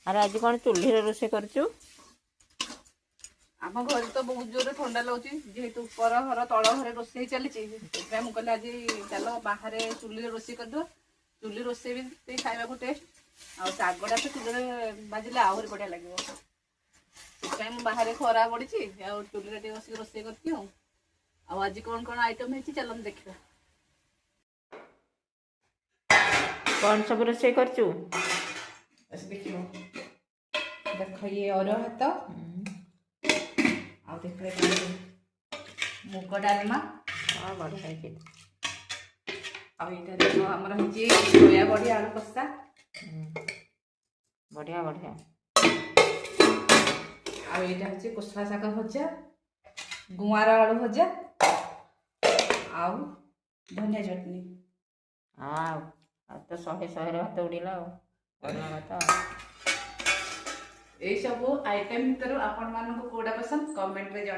अरे आज कौन चूल्ही रोषे करूँ? आम घर तो बहुत जोर ठंडा लगे जेहेतु ऊपर घर तल घर रोषे चली मुझे आज चलो बाहर चुली रोषे करदे चुली रोषे भी खावा टेस्ट आ शागटा तो चुले बाजिले आहरी बढ़िया लगे बाहर खरा पड़ी चुली बस रोषे करती आज कौन कौन आइटम है चलो देखा कौन सब रोषे करूँ? देख देख ये अरुआ भात आ देख मुग डालमा बढ़िया आईटा देख आमर सोया बड़ी आलू कषा बढ़िया बढ़िया आईटा हूँ कोसला शाग भजा गुआर आलू भजा आउ धनिया चटनी तो 100 भात उड़ीला भात यही सब आइटम भितर आपण मानक कोडा पसंद कमेंट रे